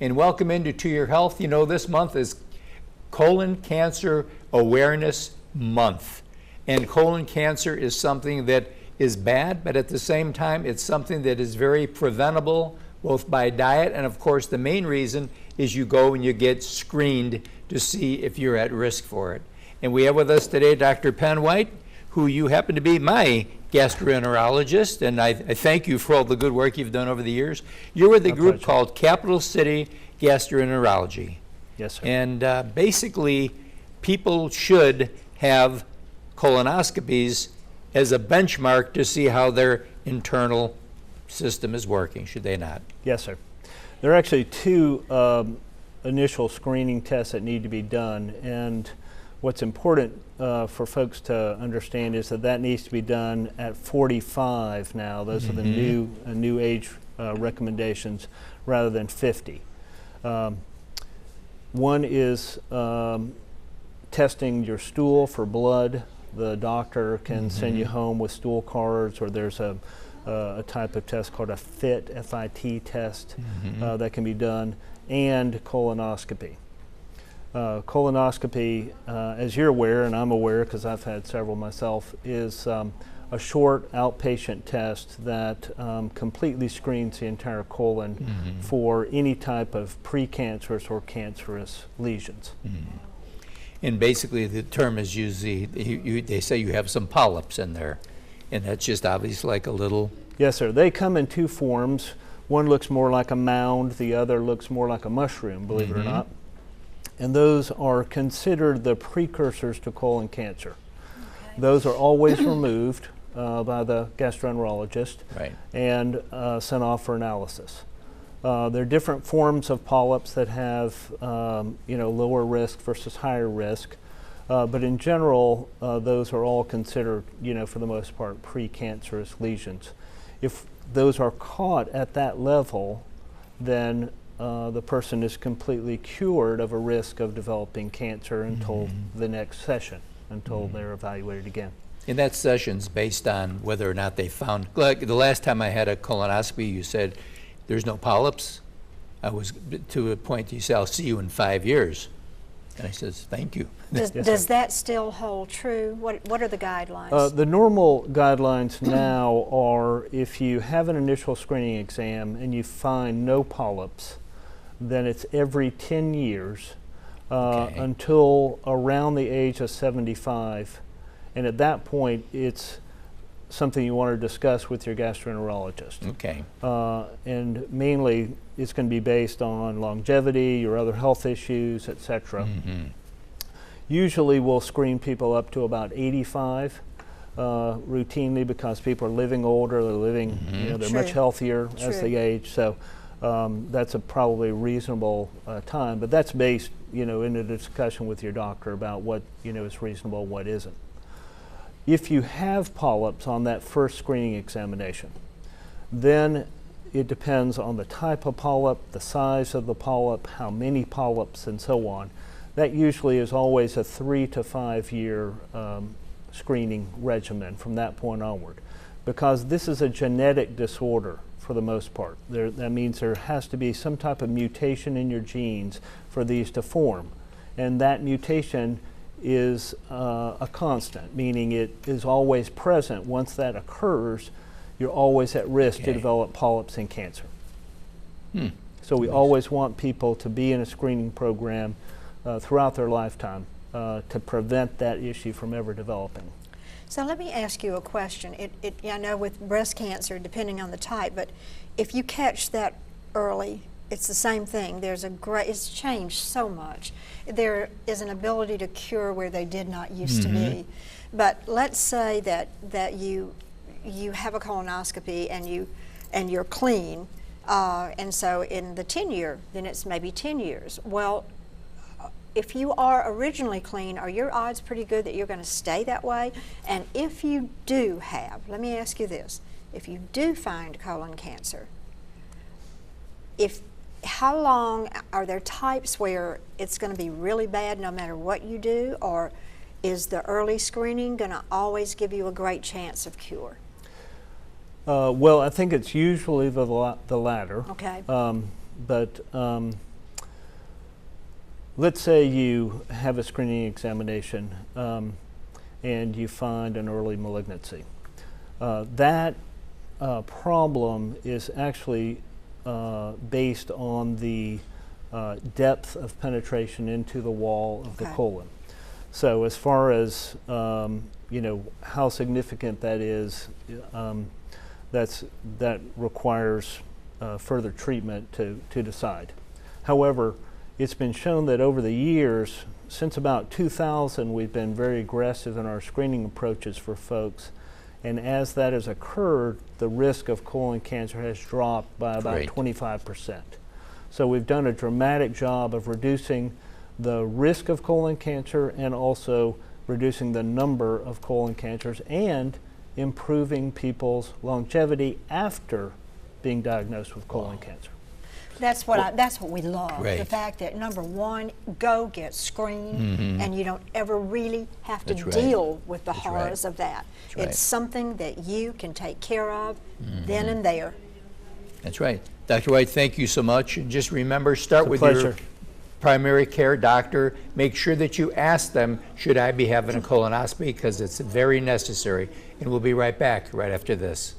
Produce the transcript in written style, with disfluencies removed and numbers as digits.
and welcome into To Your Health. You know, this month is Colon Cancer Awareness Month. And colon cancer is something that is bad, but at the same time, it's something that is very preventable, both by diet, and of course, the main reason is you go and you get screened to see if you're at risk for it. And we have with us today Dr. Penn, who you happen to be my gastroenterologist, and I thank you for all the good work you've done over the years. You're with a group called Capital City Gastroenterology. Yes, sir. And basically, people should have colonoscopies as a benchmark to see how their internal system is working, should they not? Yes, sir. There are actually two initial screening tests that need to be done, and what's important for folks to understand is that needs to be done at 45 now. Those are the new age recommendations rather than 50. One is testing your stool for blood. The doctor can send you home with stool cards, or there's a type of test called a FIT test that can be done, and colonoscopy. Colonoscopy, as you're aware, and I'm aware because I've had several myself, is a short outpatient test that completely screens the entire colon for any type of precancerous or cancerous lesions. And basically the term is usually, they say you have some polyps in there, and that's just obviously like a little... Yes, sir. They come in two forms. One looks more like a mound, the other looks more like a mushroom, believe it or not. And those are considered the precursors to colon cancer. Okay. Those are always removed by the gastroenterologist and sent off for analysis. There are different forms of polyps that have lower risk versus higher risk, but in general, those are all considered, for the most part, precancerous lesions. If those are caught at that level, then the person is completely cured of a risk of developing cancer until the next session, until they're evaluated again. And that session's based on whether or not they found, like the last time I had a colonoscopy, you said there's no polyps. I was to a point, you said, I'll see you in 5 years. And I says, thank you. Does that still hold true? What are the guidelines? The normal guidelines now are if you have an initial screening exam and you find no polyps, then it's every 10 years until around the age of 75. And at that point, it's something you want to discuss with your gastroenterologist. Okay. And mainly, it's going to be based on longevity, your other health issues, etc. Usually, we'll screen people up to about 85 routinely because people are living older, they're living, they're much healthier as they age. So that's a probably reasonable time, but that's based, in a discussion with your doctor about what, is reasonable, what isn't. If you have polyps on that first screening examination, then it depends on the type of polyp, the size of the polyp, how many polyps, and so on. That usually is always a 3 to 5 year screening regimen from that point onward, because this is a genetic disorder for the most part. That means there has to be some type of mutation in your genes for these to form, and that mutation is a constant, meaning it is always present. Once that occurs, you're always at risk to develop polyps and cancer. So we always want people to be in a screening program throughout their lifetime to prevent that issue from ever developing. So let me ask you a question. I know with breast cancer, depending on the type, but if you catch that early, it's the same thing. It's changed so much. There is an ability to cure where they did not used to be. But let's say that you have a colonoscopy and you're clean, and so in the 10-year, then it's maybe 10 years. Well, if you are originally clean, are your odds pretty good that you're going to stay that way? And if you do have, let me ask you this, if you do find colon cancer, how long, are there types where it's going to be really bad no matter what you do, or is the early screening going to always give you a great chance of cure? Well, I think it's usually the latter. Okay. But let's say you have a screening examination and you find an early malignancy. That problem is actually based on the depth of penetration into the wall of the colon. So as far as how significant that is, that requires further treatment to decide. However, it's been shown that over the years, since about 2000, we've been very aggressive in our screening approaches for folks. And as that has occurred, the risk of colon cancer has dropped by about 25%. So we've done a dramatic job of reducing the risk of colon cancer and also reducing the number of colon cancers and improving people's longevity after being diagnosed with colon cancer. That's what we love. Right. The fact that, number one, go get screened, and you don't ever really have to deal with the horrors of that. It's something that you can take care of then and there. That's right. Dr. White, thank you so much. And just remember, start with your primary care doctor. Make sure that you ask them, should I be having a colonoscopy? Because it's very necessary. And we'll be right back right after this.